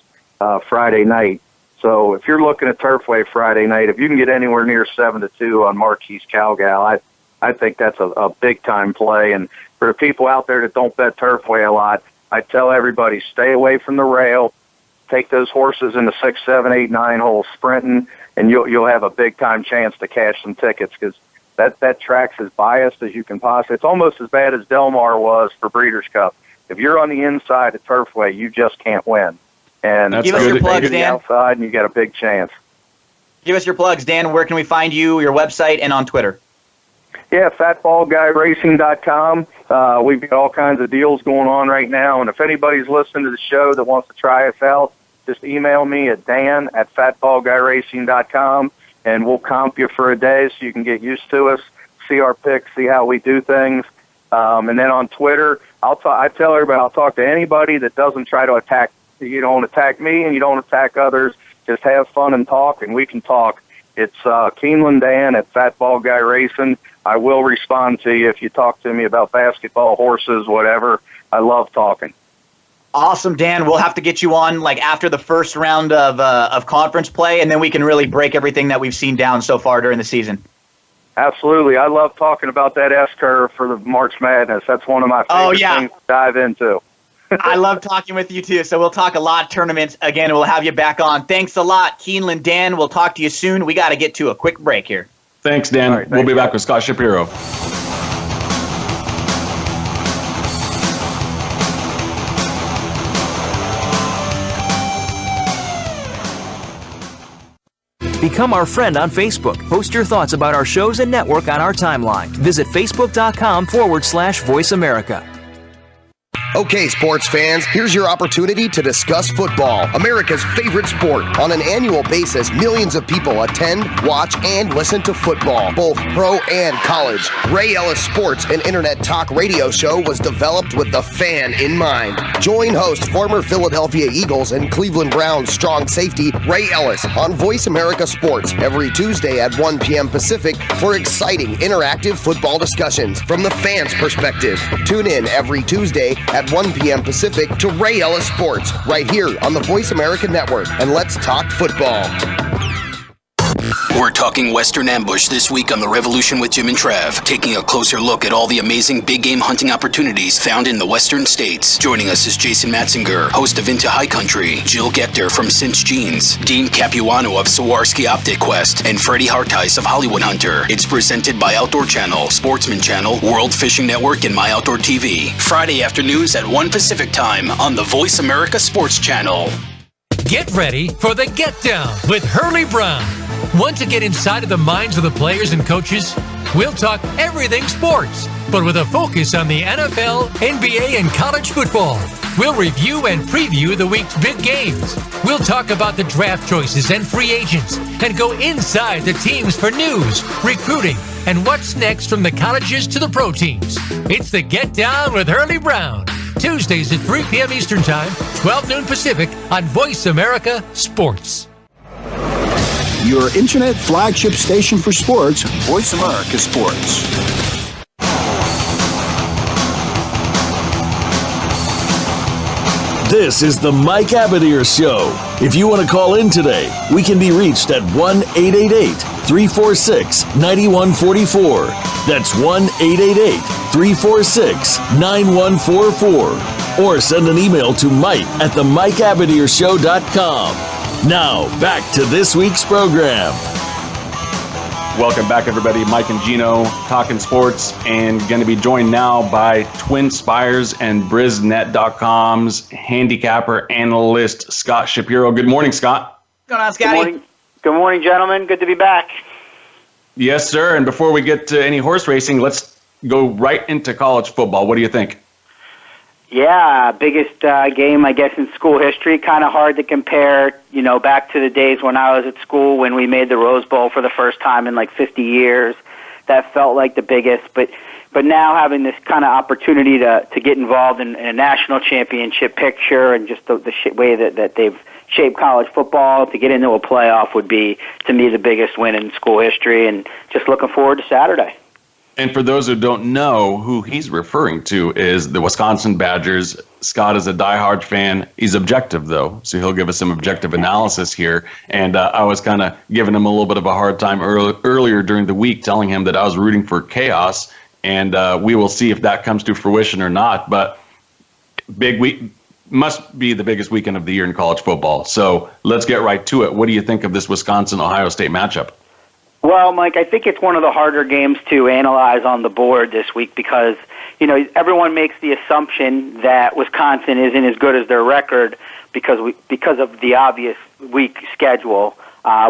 Friday night. So if you're looking at Turfway Friday night, if you can get anywhere near 7-2 on Marquise Cowgal, I think that's a big time play. And for the people out there that don't bet Turfway a lot, I tell everybody, stay away from the rail, take those horses in the 6, 7, 8, 9 hole sprinting, and you'll have a big time chance to cash some tickets, because that track's as biased as you can possibly. It's almost as bad as Del Mar was for Breeders' Cup. If you're on the inside at Turfway, you just can't win. And give us your plugs, Dan. Outside, and you got a big chance. Give us your plugs, Dan. Where can we find you, your website, and on Twitter? Yeah, fatballguyracing.com. We've got all kinds of deals going on right now, and if anybody's listening to the show that wants to try us out, just email me at dan@fatballguyracing.com, and we'll comp you for a day so you can get used to us, see our picks, see how we do things. And then on Twitter, I tell everybody, I'll talk to anybody that doesn't try to attack. You don't attack me and you don't attack others. Just have fun and talk, and we can talk. It's Keeneland Dan at Fatball Guy Racing. I will respond to you if you talk to me about basketball, horses, whatever. I love talking. Awesome, Dan. We'll have to get you on after the first round of conference play, and then we can really break everything that we've seen down so far during the season. Absolutely. I love talking about that S-curve for the March Madness. That's one of my favorite things to dive into. I love talking with you, too. So we'll talk a lot of tournaments. Again, we'll have you back on. Thanks a lot, Keeneland Dan. We'll talk to you soon. We got to get to a quick break here. Thanks, Dan. Right, we'll be back with Scott Shapiro. Become our friend on Facebook. Post your thoughts about our shows and network on our timeline. Visit facebook.com/Voice America. Okay, sports fans, here's your opportunity to discuss football, America's favorite sport. On an annual basis, millions of people attend, watch, and listen to football, both pro and college. Ray Ellis Sports, an internet talk radio show, was developed with the fan in mind. Join host, former Philadelphia Eagles and Cleveland Browns strong safety Ray Ellis on Voice America Sports every Tuesday at 1 p.m. Pacific for exciting, interactive football discussions from the fans' perspective. Tune in every Tuesday at 1 p.m. Pacific to Ray Ellis Sports right here on the Voice America Network, and let's talk football. We're talking Western Ambush this week on The Revolution with Jim and Trav, taking a closer look at all the amazing big game hunting opportunities found in the Western states. Joining us is Jason Matzinger, host of Into High Country, Jill Gechter from Cinch Jeans, Dean Capuano of Sawarski Optic Quest, and Freddie Hartice of Hollywood Hunter. It's presented by Outdoor Channel, Sportsman Channel, World Fishing Network, and My Outdoor TV. Friday afternoons at 1 Pacific Time on the Voice America Sports Channel. Get ready for the Get Down with Hurley Brown. Want to get inside of the minds of the players and coaches? We'll talk everything sports, but with a focus on the NFL, NBA, and college football. We'll review and preview the week's big games. We'll talk about the draft choices and free agents and go inside the teams for news, recruiting, and what's next from the colleges to the pro teams. It's the Get Down with Hurley Brown. Tuesdays at 3 p.m. Eastern Time, 12 noon Pacific on Voice America Sports. Your internet flagship station for sports, Voice America Sports. This is the Mike Abadir Show. If you want to call in today, we can be reached at 1-888-346-9144. That's 1-888-346-9144. Or send an email to mike@themikeabadirshow.com. Now, back to this week's program. Welcome back, everybody. Mike and Gino talking sports, and going to be joined now by Twin Spires and BrizNet.com's handicapper analyst, Scott Shapiro. Good morning, Scott. What's going on, Scotty? Good morning, gentlemen. Good to be back. Yes, sir. And before we get to any horse racing, let's go right into college football. What do you think? Yeah, biggest game, I guess, in school history. Kind of hard to compare, back to the days when I was at school when we made the Rose Bowl for the first time in like 50 years. That felt like the biggest. But now having this kind of opportunity to get involved in a national championship picture and just the way that they've shaped college football, to get into a playoff would be, to me, the biggest win in school history. And just looking forward to Saturday. And for those who don't know, who he's referring to is the Wisconsin Badgers. Scott is a diehard fan. He's objective, though, so he'll give us some objective analysis here. And I was kind of giving him a little bit of a hard time earlier during the week, telling him that I was rooting for chaos, and we will see if that comes to fruition or not. But big week must be the biggest weekend of the year in college football. So let's get right to it. What do you think of this Wisconsin-Ohio State matchup? Well, Mike, I think it's one of the harder games to analyze on the board this week because, everyone makes the assumption that Wisconsin isn't as good as their record because of the obvious weak schedule.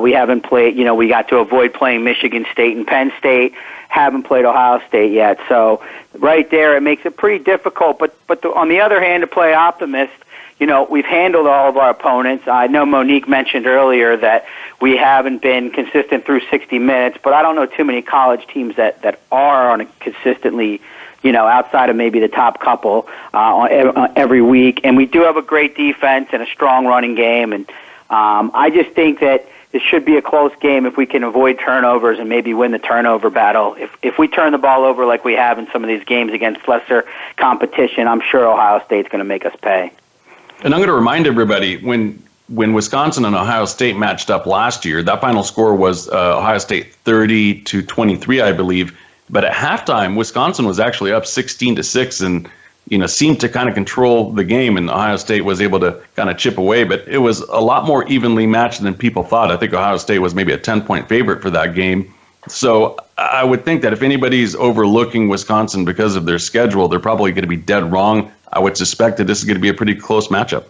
We haven't played, we got to avoid playing Michigan State and Penn State, haven't played Ohio State yet. So right there, it makes it pretty difficult. But on the other hand, to play optimist, we've handled all of our opponents. I know Monique mentioned earlier that we haven't been consistent through 60 minutes, but I don't know too many college teams that are on a consistently, outside of maybe the top couple every week. And we do have a great defense and a strong running game. And I just think that this should be a close game if we can avoid turnovers and maybe win the turnover battle. If we turn the ball over like we have in some of these games against lesser competition, I'm sure Ohio State's going to make us pay. And I'm going to remind everybody, when Wisconsin and Ohio State matched up last year, that final score was Ohio State 30-23, I believe. But at halftime, Wisconsin was actually up 16-6 and, seemed to kind of control the game, and Ohio State was able to kind of chip away. But it was a lot more evenly matched than people thought. I think Ohio State was maybe a 10-point favorite for that game. So I would think that if anybody's overlooking Wisconsin because of their schedule, they're probably going to be dead wrong. I would suspect that this is going to be a pretty close matchup.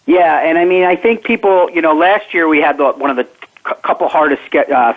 Yeah, and I think people, last year we had one of the couple hardest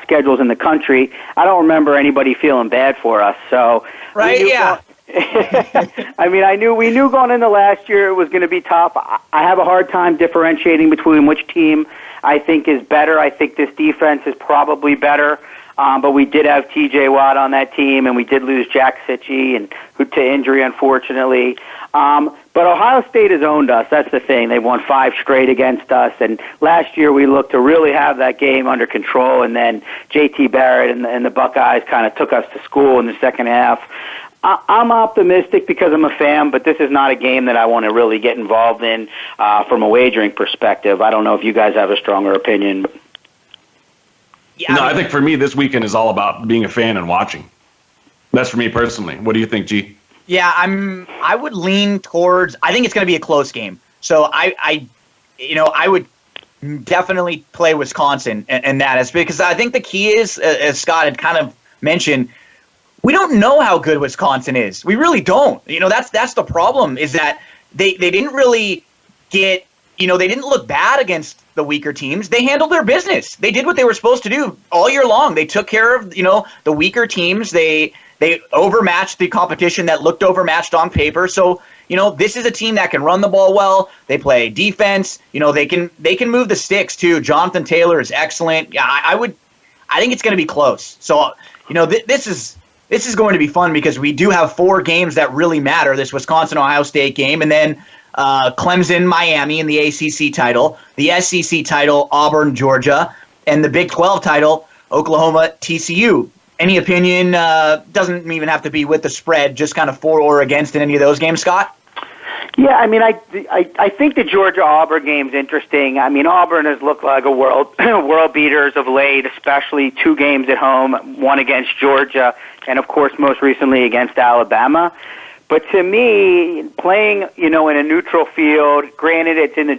schedules in the country. I don't remember anybody feeling bad for us. So right, yeah. We knew going into last year it was going to be tough. I have a hard time differentiating between which team I think is better. I think this defense is probably better. But we did have T.J. Watt on that team, and we did lose Jack Sitchie to injury, unfortunately. But Ohio State has owned us. That's the thing. They've won 5 straight against us. And last year we looked to really have that game under control, and then J.T. Barrett and the Buckeyes kind of took us to school in the second half. I'm optimistic because I'm a fan, but this is not a game that I want to really get involved in from a wagering perspective. I don't know if you guys have a stronger opinion. Yeah, no, I think for me, this weekend is all about being a fan and watching. That's for me personally. What do you think, G? Yeah, I would lean towards. I think it's going to be a close game. So I would definitely play Wisconsin, and that is because I think the key is, as Scott had kind of mentioned, we don't know how good Wisconsin is. We really don't. That's the problem. Is that they didn't really get. They didn't look bad against the weaker teams. They handled their business. They did what they were supposed to do all year long. They took care of, the weaker teams. They overmatched the competition that looked overmatched on paper. So, this is a team that can run the ball well. They play defense. They can move the sticks too. Jonathan Taylor is excellent. Yeah, I think it's going to be close. So, this is going to be fun because we do have 4 games that really matter. This Wisconsin-Ohio State game, and then Clemson, Miami in the ACC title, the SEC title, Auburn, Georgia, and the Big 12 title, Oklahoma, TCU. Any opinion? Doesn't even have to be with the spread, just kind of for or against in any of those games, Scott? Yeah, I mean, I think the Georgia-Auburn game's interesting. I mean, Auburn has looked like a world beaters of late, especially 2 games at home, one against Georgia, and of course, most recently against Alabama. But to me, playing, in a neutral field, granted it's in the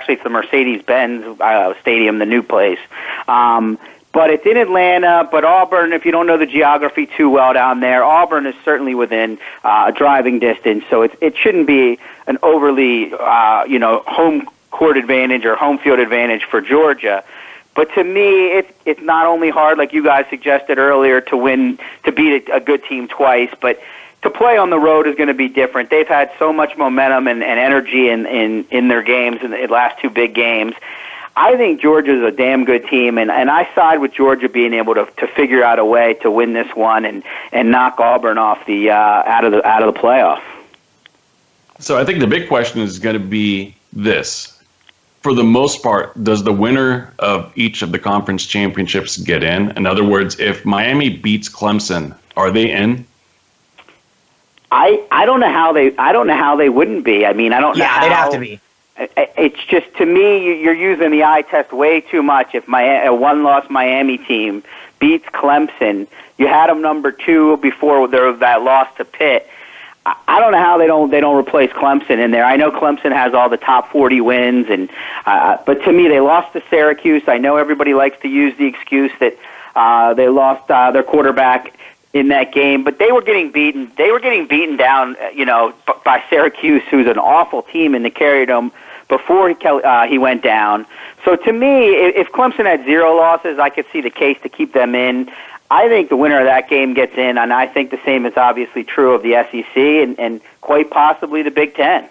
it's the Mercedes-Benz Stadium, the new place. But it's in Atlanta, but Auburn, if you don't know the geography too well down there, Auburn is certainly within driving distance, so it shouldn't be an overly, home court advantage or home field advantage for Georgia. But to me, it's not only hard, like you guys suggested earlier, to beat a good team twice, but to play on the road is going to be different. They've had so much momentum and energy in their games, in the last 2 big games. I think Georgia's a damn good team, and I side with Georgia being able to figure out a way to win this one and knock Auburn off the out of the playoff. So I think the big question is going to be this: for the most part, does the winner of each of the conference championships get in? In other words, if Miami beats Clemson, are they in? I don't know how they wouldn't be. I mean, I don't know. Yeah, they'd have to be. It's just, to me, you're using the eye test way too much. If a one-loss Miami team beats Clemson, you had them number 2 before that loss to Pitt. I don't know how they don't replace Clemson in there. I know Clemson has all the top 40 wins, but to me, they lost to Syracuse. I know everybody likes to use the excuse that they lost their quarterback in that game, but they were getting beaten. They were getting beaten down, by Syracuse, who's an awful team, and they carried them before he went down. So to me, if Clemson had 0 losses, I could see the case to keep them in. I think the winner of that game gets in, and I think the same is obviously true of the SEC and quite possibly the Big Ten.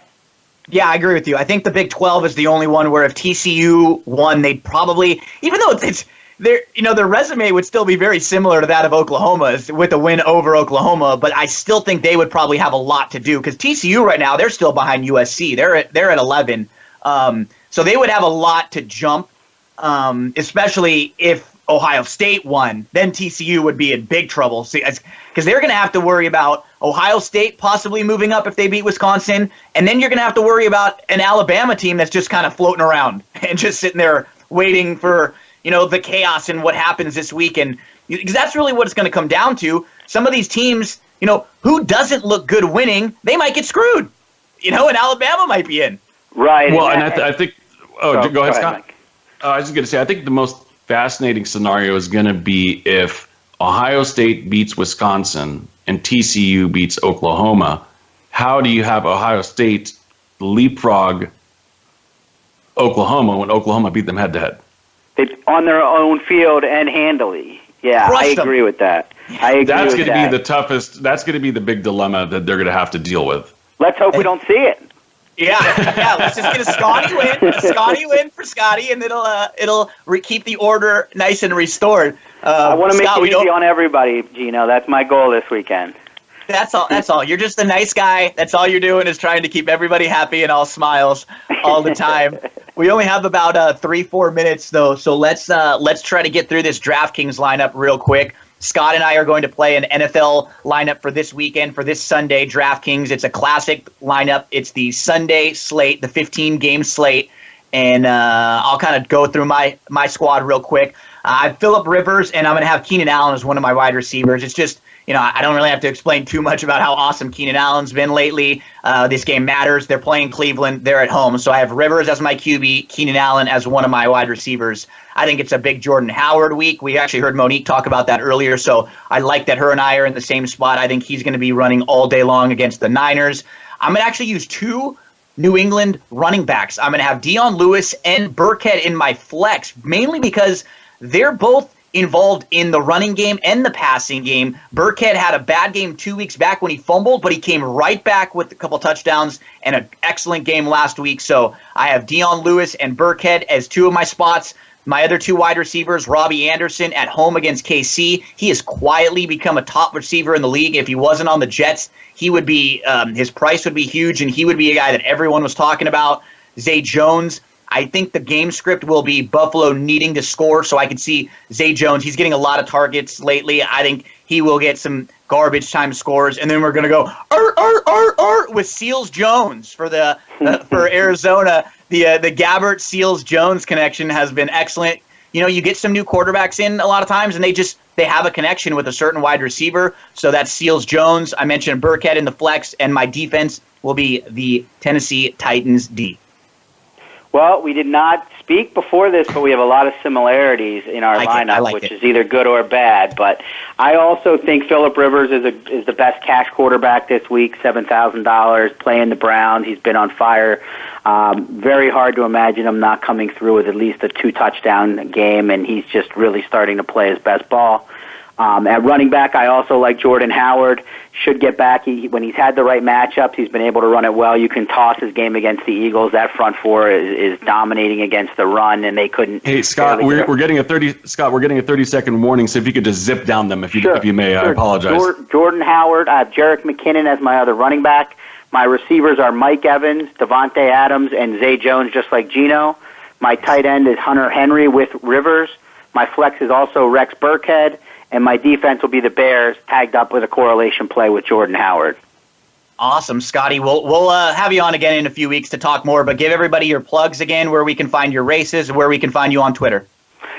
Yeah, I agree with you. I think the Big 12 is the only one where if TCU won, they'd probably, even though it's their resume would still be very similar to that of Oklahoma's with a win over Oklahoma, but I still think they would probably have a lot to do because TCU right now, they're still behind USC. They're at 11. So they would have a lot to jump, especially if Ohio State won. Then TCU would be in big trouble because they're going to have to worry about Ohio State possibly moving up if they beat Wisconsin, and then you're going to have to worry about an Alabama team that's just kind of floating around and just sitting there waiting for the chaos and what happens this week. And because that's really what it's going to come down to. Some of these teams, who doesn't look good winning, they might get screwed, and Alabama might be in. Right. Well, and I think. Oh, go ahead, Scott. Mike. I was just going to say, I think the most fascinating scenario is going to be if Ohio State beats Wisconsin and TCU beats Oklahoma. How do you have Ohio State leapfrog Oklahoma when Oklahoma beat them head-to-head? On their own field and handily. Yeah, I agree with that. That's going to be the toughest. That's going to be the big dilemma that they're going to have to deal with. Let's hope we don't see it. Yeah. Let's just get a Scotty win for Scotty, and it'll keep the order nice and restored. I want to make it easy on everybody, Gino. That's my goal this weekend. That's all. You're just a nice guy. That's all you're doing is trying to keep everybody happy and all smiles all the time. We only have about 3-4 minutes though, so let's try to get through this DraftKings lineup real quick. Scott and I are going to play an NFL lineup for this weekend, for this Sunday, DraftKings. It's a classic lineup. It's the Sunday slate, the 15-game slate, and I'll kind of go through my squad real quick. I have Phillip Rivers, and I'm going to have Keenan Allen as one of my wide receivers. It's just, I don't really have to explain too much about how awesome Keenan Allen's been lately. This game matters. They're playing Cleveland. They're at home. So I have Rivers as my QB, Keenan Allen as one of my wide receivers. I think it's a big Jordan Howard week. We actually heard Monique talk about that earlier, so I like that her and I are in the same spot. I think he's going to be running all day long against the Niners. I'm going to actually use 2 New England running backs. I'm going to have Dion Lewis and Burkhead in my flex, mainly because they're both involved in the running game and the passing game. Burkhead had a bad game 2 weeks back when he fumbled, but he came right back with a couple touchdowns and an excellent game last week. So I have Dion Lewis and Burkhead as two of my spots. My other two wide receivers, Robbie Anderson at home against KC. He has quietly become a top receiver in the league. If he wasn't on the Jets, he would be his price would be huge, and he would be a guy that everyone was talking about. Zay Jones. I think the game script will be Buffalo needing to score, so I could see Zay Jones. He's getting a lot of targets lately. I think he will get some garbage time scores, and then we're going to go with Seals Jones for for Arizona. The Gabbert Seals Jones connection has been excellent. You know, you get some new quarterbacks in a lot of times, and they have a connection with a certain wide receiver. So that's Seals Jones. I mentioned Burkhead in the flex, and my defense will be the Tennessee Titans D. Well, we did not speak before this, but we have a lot of similarities in our lineup, which is either good or bad. But I also think Phillip Rivers is the best cash quarterback this week, $7,000, playing the Browns. He's been on fire. Very hard to imagine him not coming through with at least a 2-touchdown game, and he's just really starting to play his best ball. At running back, I also like Jordan Howard. Should get back. When he's had the right matchups, he's been able to run it well. You can toss his game against the Eagles. That front four is dominating against the run, and they couldn't. Hey, Scott, we're getting a 30-second warning. So if you could just zip down them, if you may, sure. I apologize. Jordan Howard, Jerick McKinnon as my other running back. My receivers are Mike Evans, Devontae Adams, and Zay Jones, just like Gino. My tight end is Hunter Henry with Rivers. My flex is also Rex Burkhead. And my defense will be the Bears, tagged up with a correlation play with Jordan Howard. Awesome, Scotty. We'll have you on again in a few weeks to talk more, but give everybody your plugs again, where we can find your races, where we can find you on Twitter.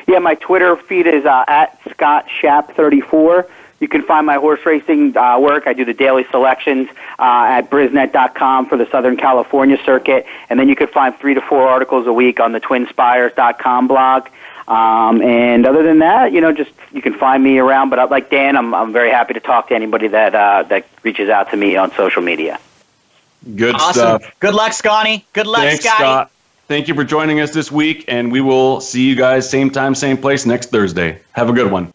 Yeah, my Twitter feed is at ScottShap34. You can find my horse racing work. I do the daily selections at Brisnet.com for the Southern California circuit. And then you can find 3 to 4 articles a week on the TwinSpires.com blog. And other than that, just you can find me around. But like Dan, I'm very happy to talk to anybody that reaches out to me on social media. Good awesome stuff. Good luck, Scotty. Good luck, Thanks, Scotty. Scott. Thank you for joining us this week, and we will see you guys same time, same place next Thursday. Have a good one.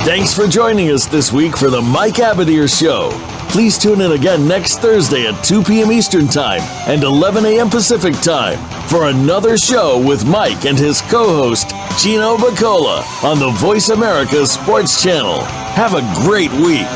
Thanks for joining us this week for the Mike Abadir Show. Please tune in again next Thursday at 2 p.m. Eastern Time and 11 a.m. Pacific Time for another show with Mike and his co-host, Gino Bacola, on the Voice America Sports Channel. Have a great week.